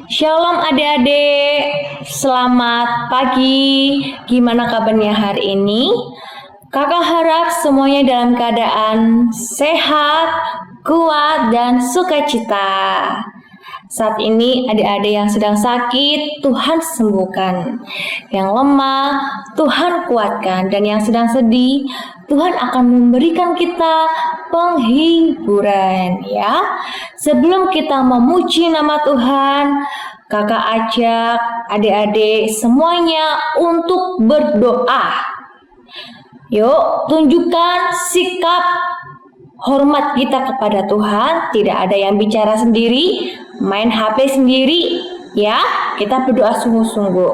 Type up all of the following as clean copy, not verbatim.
Shalom adik-adik, selamat pagi. Gimana kabarnya hari ini? Kakak harap semuanya dalam keadaan sehat, kuat, dan sukacita. Saat ini adik-adik yang sedang sakit, Tuhan sembuhkan. Yang lemah, Tuhan kuatkan. Dan yang sedang sedih, Tuhan akan memberikan kita penghiburan, ya. Sebelum kita memuji nama Tuhan, kakak ajak adik-adik semuanya untuk berdoa. Yuk, tunjukkan sikap hormat kita kepada Tuhan. Tidak ada yang bicara sendiri, main HP sendiri, ya. Kita berdoa sungguh-sungguh.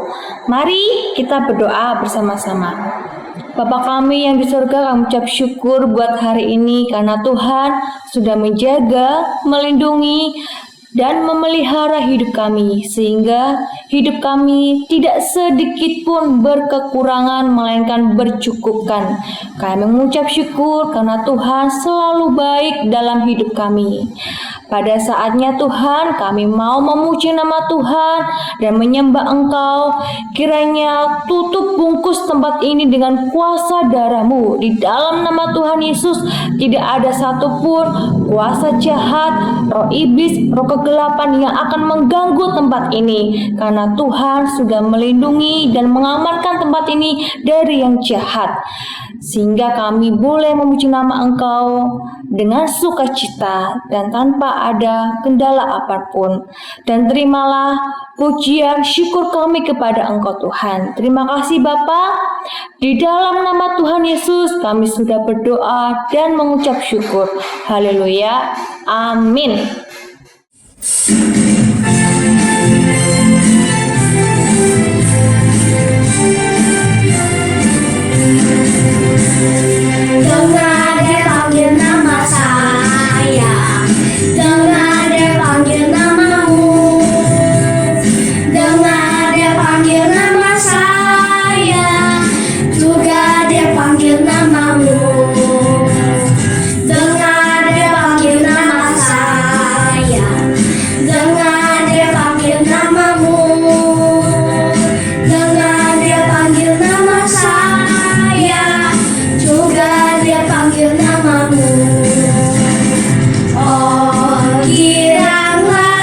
Mari kita berdoa bersama-sama. Bapa kami yang di surga, kami ucap syukur buat hari ini karena Tuhan sudah menjaga, melindungi, dan memelihara hidup kami, sehingga hidup kami tidak sedikit pun berkekurangan, melainkan bercukupkan. Kami mengucap syukur karena Tuhan selalu baik dalam hidup kami. Pada saatnya Tuhan, kami mau memuji nama Tuhan dan menyembah Engkau. Kiranya tutup bungkus tempat ini dengan kuasa darah-Mu. Di dalam nama Tuhan Yesus, tidak ada satupun kuasa jahat, roh iblis, roh kegelapan yang akan mengganggu tempat ini. Karena Tuhan sudah melindungi dan mengamankan tempat ini dari yang jahat. Sehingga kami boleh memuji nama Engkau dengan sukacita dan tanpa ada kendala apapun. Dan terimalah pujian syukur kami kepada Engkau Tuhan. Terima kasih Bapa. Di dalam nama Tuhan Yesus kami sudah berdoa dan mengucap syukur. Haleluya. Amin. Dengar dia panggil nama saya, dengar dia panggil namamu, dengar dia panggil nama saya, juga dia panggil namamu. Dengar dia panggil nama saya, dengar dia panggil namamu, dengar dia panggil nama saya, juga dia panggil namamu. Oh giranglah,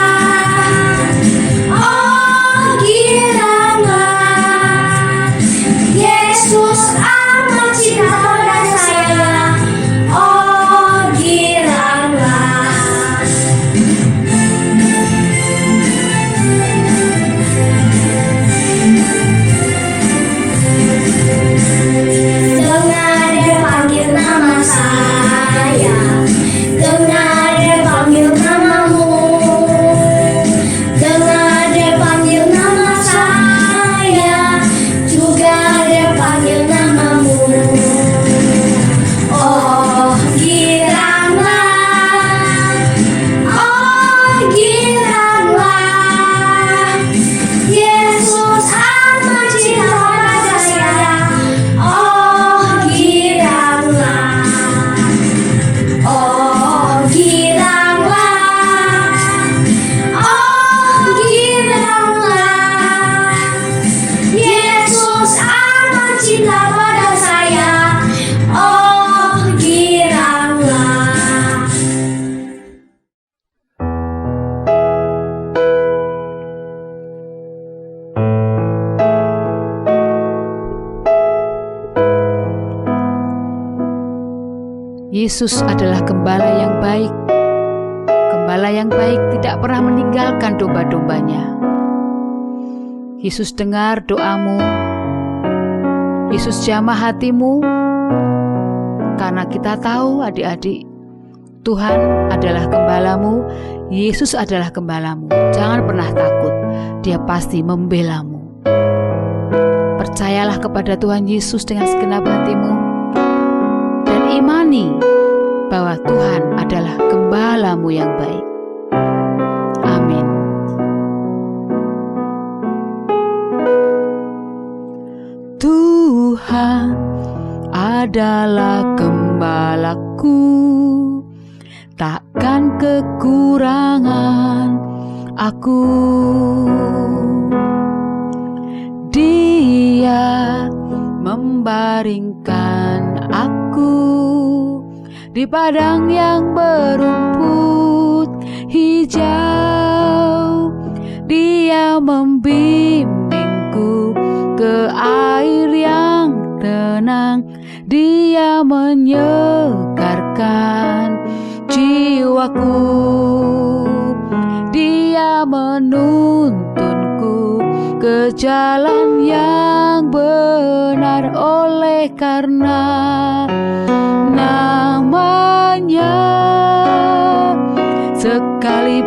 Yesus amat cinta pada saya. Oh giranglah. Dengar dia panggil nama saya, dengar dia panggil namamu, dengar dia panggil nama saya, juga dia panggil namamu. Oh giranglah, Yesus amat cinta pada saya. Oh giranglah, oh giranglah, Yesus amat cinta pada saya. Oh giranglah. Yesus adalah gembala yang baik. Gembala yang baik tidak pernah meninggalkan domba-dombanya. Yesus dengar doamu. Yesus jamah hatimu. Karena kita tahu adik-adik, Tuhan adalah gembalamu. Yesus adalah gembalamu. Jangan pernah takut. Dia pasti membelamu. Percayalah kepada Tuhan Yesus dengan segenap hatimu. Dan imani bahwa Tuhan adalah gembalamu yang baik. Amin. Tuhan adalah gembalaku, takkan kekurangan aku. Dia membaringkan aku di padang yang berumput hijau. Dia membimbingku ke air yang tenang. Dia menyegarkan jiwaku. Dia menuntunku ke jalan yang benar oleh karena namanya. Sekalipun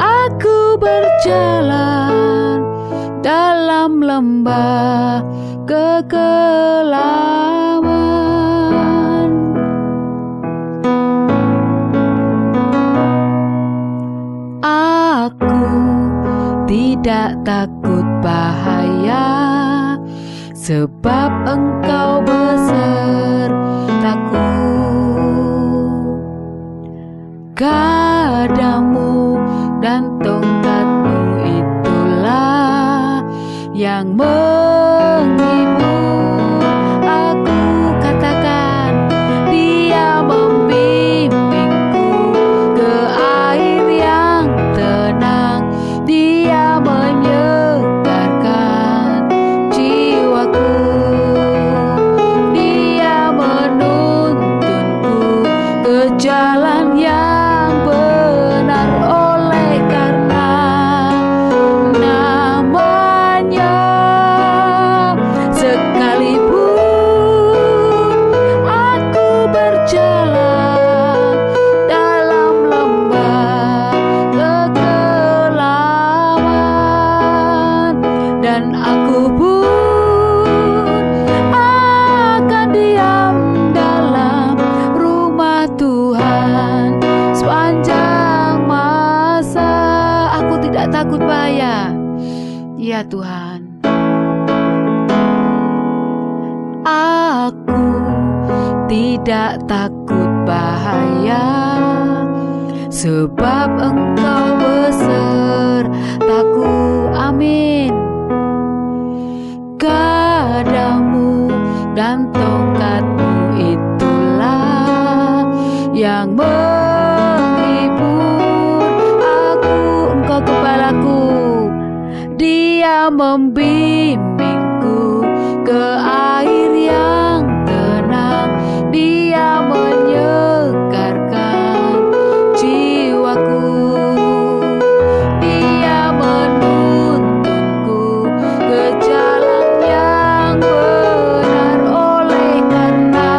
aku berjalan dalam lembah kekelaman, aku tidak takut bahaya, sebab Engkau besertaku. Gadamu dan tongkatmu itulah yang menghibur aku. Katakan, Dia membimbingku ke air yang tenang. Dia menyegarkan jiwaku. Dia menuntunku ke jalan yang benar oleh karena namanya. Sekalipun aku berjalan dalam lembah kekelaman, dan aku pun akan diam dalam rumah Tuhan sepanjang masa. Aku tidak takut bahaya, ya Tuhan. Aku tidak takut bahaya, sebab Engkau besertaku. Amin. Gadamu dan tongkatmu itulah yang menghibur aku. Engkau gembalaku. Dia membimbingku ke air yang tenang. Dia menyegarkan jiwaku. Dia menuntunku ke jalan yang benar oleh karena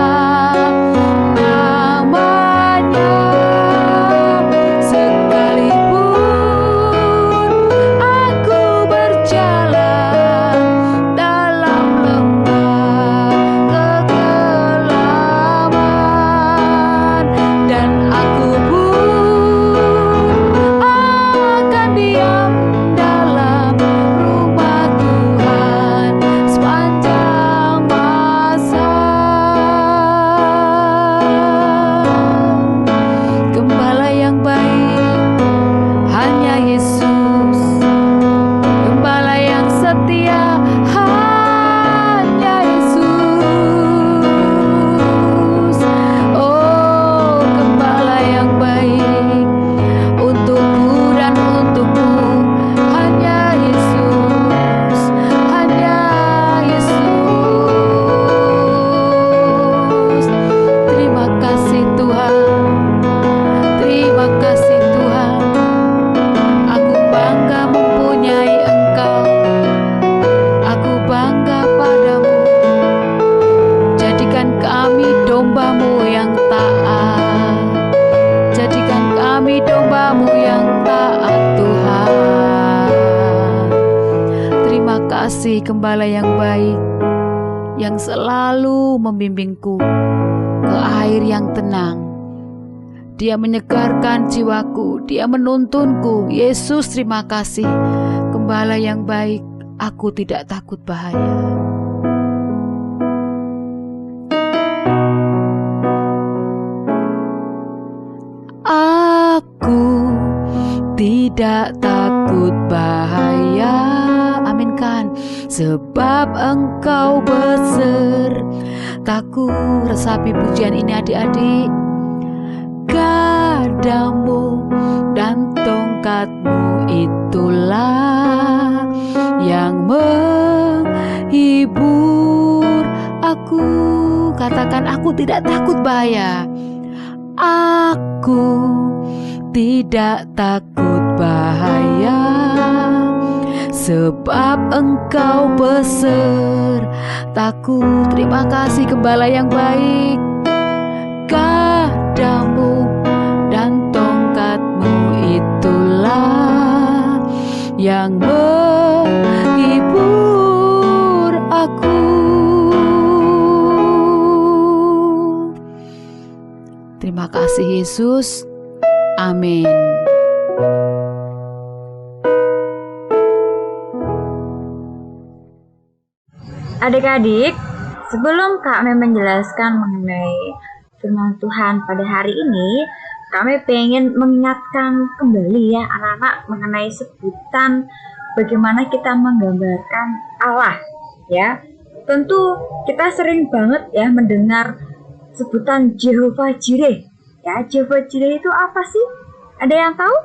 namanya. Sekalipun aku berjalan dalam lembah kekelaman, dan aku pun akan diam dalam rumah Tuhan sepanjang masa. Gembala yang baik hanya Yesus. Gembala yang setia hanya Yesus. Oh, gembala yang baik untukku dan untukmu hanya Yesus, hanya Yesus. Terima kasih Tuhan, terima kasih Tuhan. Aku bangga mempunyai Engkau. Aku bangga padamu. Jadikan kami domba-Mu yang taat. Jadikan kami domba-Mu yang taat Tuhan. Terima kasih Gembala yang baik, yang selalu membimbingku ke air yang tenang. Dia menyegarkan jiwaku, Dia menuntunku. Yesus, terima kasih. Gembala yang baik, aku tidak takut bahaya. Aku tidak takut bahaya. Aminkan, sebab Engkau besertaku. Resapi pujian ini adik-adik. Gadamu dan tongkatmu itulah yang menghibur aku. Katakan, aku tidak takut bahaya. Aku tidak takut bahaya, sebab Engkau besertaku. Terima kasih Gembala yang baik. Gadamu dan tongkatmu itulah yang menghibur aku. Terima kasih Yesus. Amin. Adik-adik, sebelum kami menjelaskan mengenai firman Tuhan pada hari ini, kami pengen mengingatkan kembali ya anak-anak mengenai sebutan bagaimana kita menggambarkan Allah ya. Tentu kita sering banget ya mendengar sebutan Jehovah Jireh. Ya, Jehovah Jireh itu apa sih? Ada yang tahu?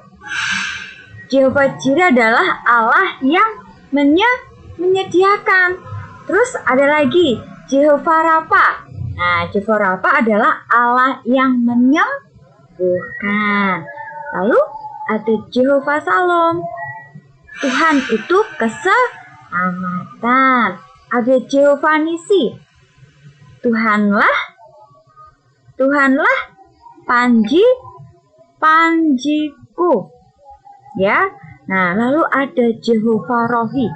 Jehovah Jireh adalah Allah yang menyediakan. Terus ada lagi Jehovah Rafa. Nah, Jehovah Rafa adalah Allah yang menyembuhkan. Lalu ada Jehovah Salom. Tuhan itu keselamatan. Ada Jehovah Nisi. Tuhanlah panjiku. Ya. Nah, lalu ada Jehovah Rohi.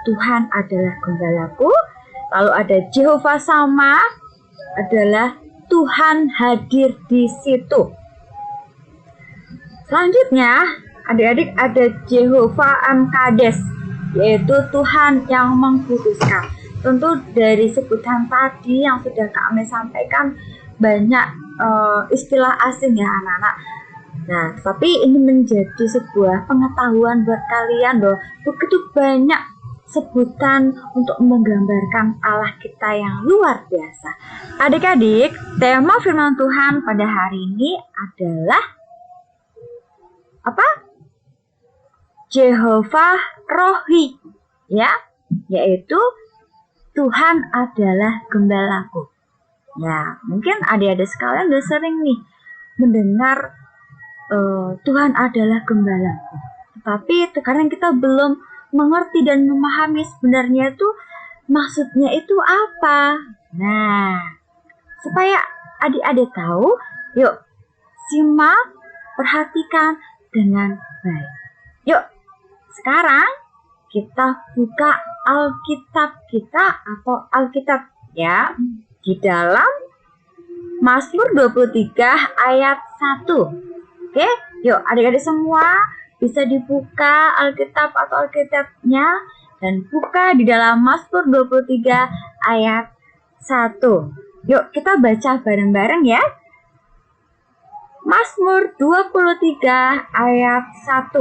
Tuhan adalah gembalaku. Lalu ada Jehovah Sama, adalah Tuhan hadir di situ. Selanjutnya, adik-adik ada Jehovah Amkades, yaitu Tuhan yang mengkuduskan. Tentu dari sebutan tadi yang sudah kami sampaikan banyak istilah asing ya anak-anak. Nah, tapi ini menjadi sebuah pengetahuan buat kalian loh. Begitu banyak sebutan untuk menggambarkan Allah kita yang luar biasa. Adik-adik, tema firman Tuhan pada hari ini adalah apa? Jehovah Rohi, ya, yaitu Tuhan adalah gembalaku. Ya, mungkin adik-adik sekalian udah sering nih mendengar Tuhan adalah gembalaku. Tetapi terkadang kita belum mengerti dan memahami sebenarnya itu maksudnya itu apa. Nah, supaya adik-adik tahu, yuk simak, perhatikan dengan baik. Yuk, sekarang kita buka Alkitab kita atau Alkitab ya di dalam Mazmur 23 ayat 1. Oke, yuk adik-adik semua bisa dibuka Alkitab atau Alkitabnya dan buka di dalam Mazmur 23 ayat 1. Yuk kita baca bareng-bareng ya. Mazmur 23 ayat 1.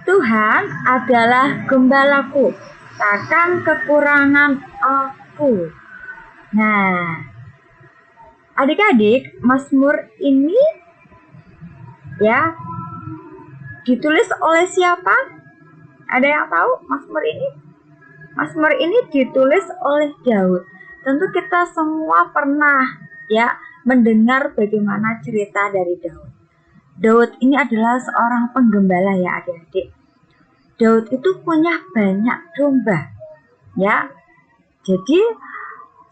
Tuhan adalah gembalaku, takkan kekurangan aku. Nah, adik-adik, Mazmur ini ya ditulis oleh siapa? Ada yang tahu Mazmur ini? Mazmur ini ditulis oleh Daud. Tentu kita semua pernah ya mendengar bagaimana cerita dari Daud. Daud ini adalah seorang penggembala ya adik-adik. Daud itu punya banyak domba ya. Jadi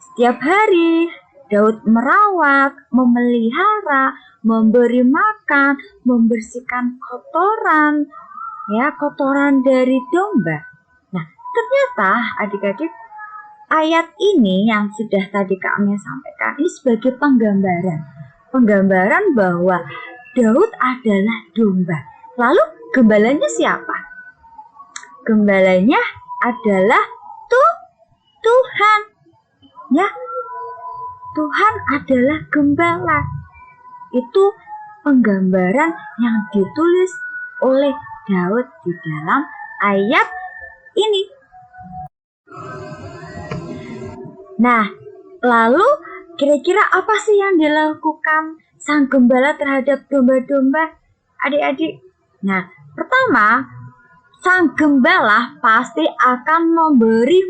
setiap hari Daud merawat, memelihara, memberi makan, membersihkan kotoran dari domba. Nah, ternyata adik-adik ayat ini yang sudah tadi kami sampaikan ini sebagai penggambaran bahwa Daud adalah domba. Lalu gembalanya siapa? Gembalanya adalah Tuhan. Ya, Tuhan adalah gembala. Itu penggambaran yang ditulis oleh Daud di dalam ayat ini. Nah, lalu kira-kira apa sih yang dilakukan sang gembala terhadap domba-domba, adik-adik? Nah, pertama, sang gembala pasti akan memberi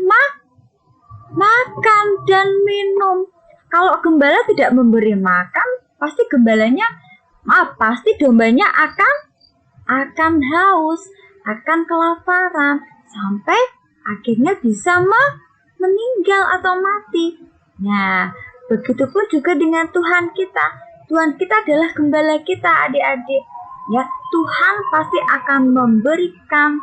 makan dan minum. Kalau gembala tidak memberi makan, pasti dombanya akan haus, akan kelaparan, sampai akhirnya bisa meninggal atau mati. Nah, begitupun juga dengan Tuhan kita. Tuhan kita adalah gembala kita, adik-adik. Ya, Tuhan pasti akan memberikan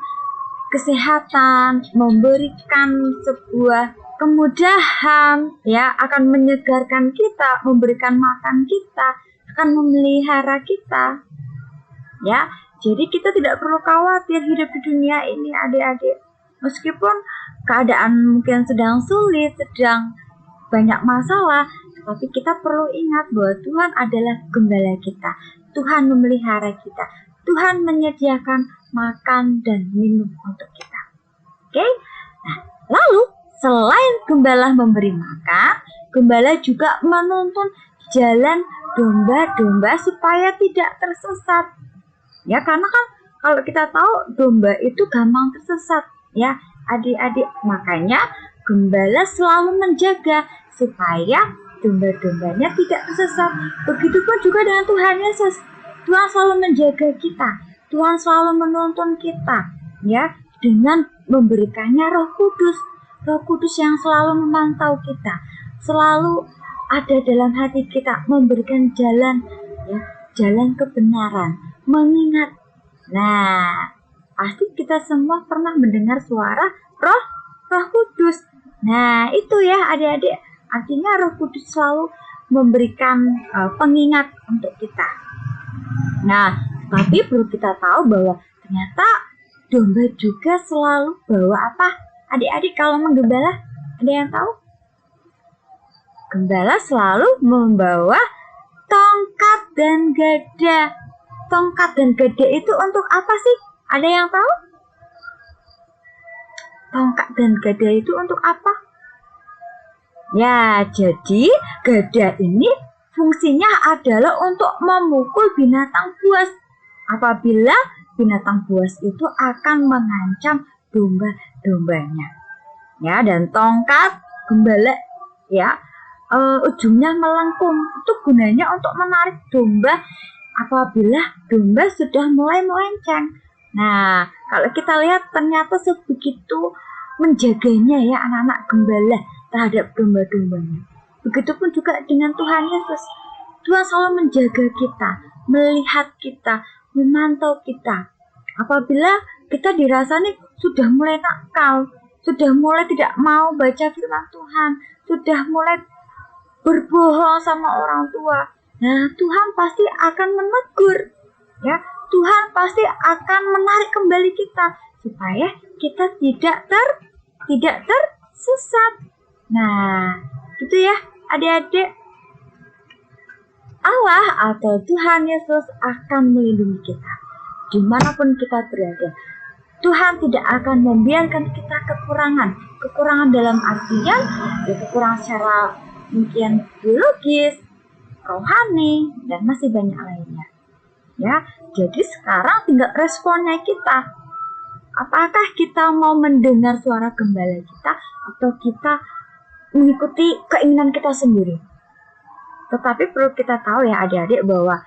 kesehatan, memberikan sebuah kemudahan, ya, akan menyegarkan kita, memberikan makan kita, akan memelihara kita. Ya, jadi kita tidak perlu khawatir hidup di dunia ini, adik-adik. Meskipun keadaan mungkin sedang sulit, sedang banyak masalah, tapi kita perlu ingat bahwa Tuhan adalah gembala kita. Tuhan memelihara kita. Tuhan menyediakan makan dan minum untuk kita. Oke? Nah, lalu selain gembala memberi makan, gembala juga menuntun jalan domba-domba supaya tidak tersesat. Ya, karena kan kalau kita tahu domba itu gampang tersesat, ya, adik-adik. Makanya gembala selalu menjaga supaya domba-dombanya tidak tersesat. Begitupun juga dengan Tuhan Yesus. Tuhan selalu menjaga kita. Tuhan selalu menuntun kita, ya, dengan memberikannya Roh Kudus. Roh Kudus yang selalu memantau kita, selalu ada dalam hati kita, memberikan jalan, ya, jalan kebenaran, mengingat. Nah, pasti kita semua pernah mendengar suara Roh Kudus. Nah, itu ya adik-adik, artinya Roh Kudus selalu memberikan pengingat untuk kita. Nah, tapi perlu kita tahu bahwa ternyata domba juga selalu bawa apa? Adik-adik kalau menggembala, ada yang tahu? Gembala selalu membawa tongkat dan gada. Tongkat dan gada itu untuk apa sih? Ada yang tahu? Tongkat dan gada itu untuk apa? Ya, jadi gada ini fungsinya adalah untuk memukul binatang buas. Apabila binatang buas itu akan mengancam domba-dombanya. Ya, dan tongkat gembala, ya, ujungnya melengkung. Itu gunanya untuk menarik domba apabila domba sudah mulai melenceng. Nah, kalau kita lihat ternyata sebegitu menjaganya ya anak-anak gembala terhadap domba-dombanya. Begitupun juga dengan Tuhan Yesus. Tuhan selalu menjaga kita, melihat kita, memantau kita. Apabila kita dirasani sudah mulai nakal, sudah mulai tidak mau baca firman Tuhan, sudah mulai berbohong sama orang tua, nah Tuhan pasti akan menegur, ya. Tuhan pasti akan menarik kembali kita supaya kita tidak tersesat. Nah, gitu ya adik-adik. Allah atau Tuhan Yesus akan melindungi kita dimanapun kita berada. Tuhan tidak akan membiarkan kita kekurangan dalam artian ya kekurangan secara mungkin biologis, rohani, dan masih banyak lainnya. Ya, jadi sekarang tinggal responnya kita. Apakah kita mau mendengar suara gembala kita atau kita mengikuti keinginan kita sendiri? Tetapi perlu kita tahu ya adik-adik bahwa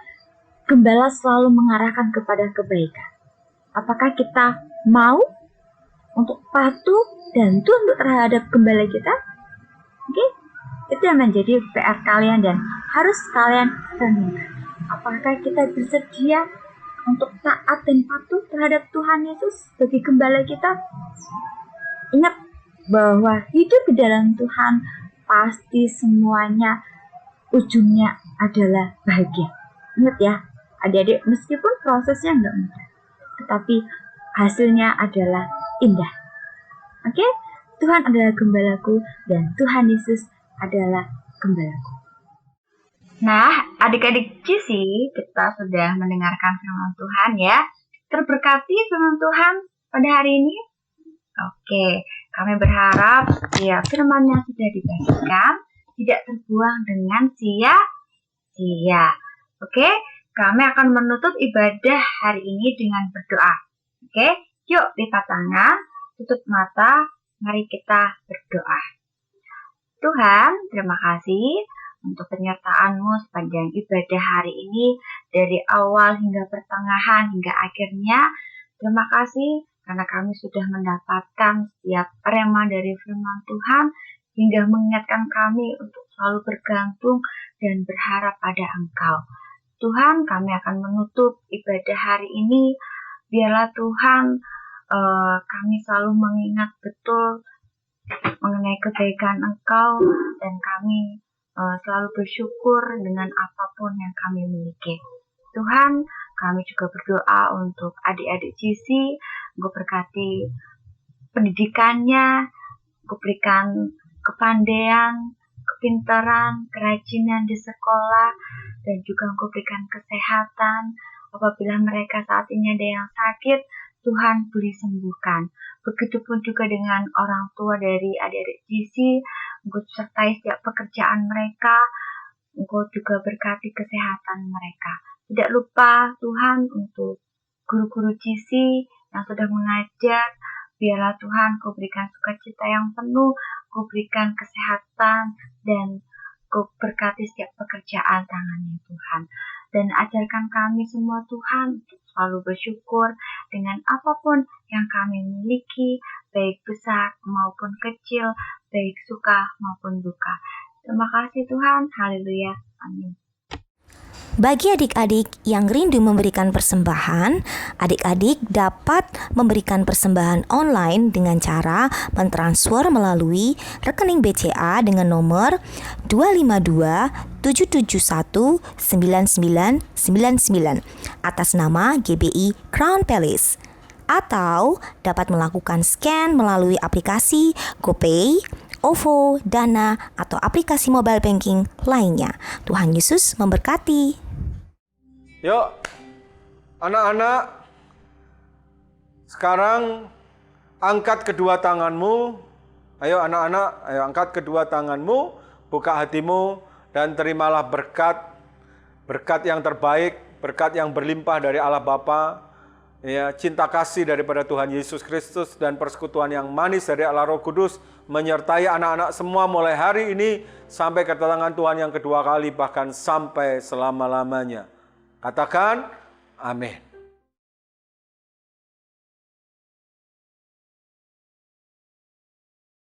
gembala selalu mengarahkan kepada kebaikan. Apakah kita mau untuk patuh dan tunduk terhadap gembala kita? Oke? Itu yang menjadi PR kalian dan harus kalian renungkan. Apakah kita bersedia untuk taat dan patuh terhadap Tuhan Yesus sebagai gembala kita? Ingat bahwa hidup di dalam Tuhan pasti semuanya ujungnya adalah bahagia. Ingat ya, adik-adik, meskipun prosesnya nggak mudah, tetapi hasilnya adalah indah. Oke? Tuhan adalah gembalaku dan Tuhan Yesus adalah gembalaku. Nah, adik-adik Cisi, kita sudah mendengarkan firman Tuhan ya. Terberkati firman Tuhan pada hari ini? Oke, kami berharap ya firman yang sudah dibagikan tidak terbuang dengan sia-sia. Oke, kami akan menutup ibadah hari ini dengan berdoa. Oke, yuk lipat tangan, tutup mata, mari kita berdoa. Tuhan, terima kasih untuk penyertaan-Mu sepanjang ibadah hari ini, dari awal hingga pertengahan hingga akhirnya. Terima kasih karena kami sudah mendapatkan setiap rema dari firman Tuhan, hingga mengingatkan kami untuk selalu bergantung dan berharap pada Engkau. Tuhan, kami akan menutup ibadah hari ini. Biarlah Tuhan, kami selalu mengingat betul mengenai kebaikan Engkau, dan kami selalu bersyukur dengan apapun yang kami miliki. Tuhan, kami juga berdoa untuk adik-adik Cisi, Engkau berkati pendidikannya, Engkau berikan kepandaian, kepintaran, kerajinan di sekolah, dan juga Engkau berikan kesehatan. Apabila mereka saat ini ada yang sakit, Tuhan boleh sembuhkan. Begitupun juga dengan orang tua dari adik-adik Cisi, Engkau sertai setiap pekerjaan mereka, Engkau juga berkati kesehatan mereka. Tidak lupa Tuhan untuk guru-guru Cisi yang sudah mengajar, biarlah Tuhan Kau berikan sukacita yang penuh, Kau berikan kesehatan, dan Kau berkati setiap pekerjaan tangannya Tuhan. Dan ajarkan kami semua Tuhan untuk selalu bersyukur dengan apapun yang kami miliki, baik besar maupun kecil, baik suka maupun duka. Terima kasih Tuhan, haleluya, amin. Bagi adik-adik yang rindu memberikan persembahan, adik-adik dapat memberikan persembahan online dengan cara mentransfer melalui rekening BCA dengan nomor 252-771-9999 atas nama GBI Crown Palace, atau dapat melakukan scan melalui aplikasi GoPay, OVO, Dana, atau aplikasi mobile banking lainnya. Tuhan Yesus memberkati. Yuk, anak-anak, sekarang angkat kedua tanganmu. Ayo anak-anak, ayo angkat kedua tanganmu, buka hatimu, dan terimalah berkat yang terbaik, berkat yang berlimpah dari Allah Bapa, ya, cinta kasih daripada Tuhan Yesus Kristus, dan persekutuan yang manis dari Allah Roh Kudus menyertai anak-anak semua mulai hari ini sampai kedatangan Tuhan yang kedua kali, bahkan sampai selama-lamanya. Katakan amin.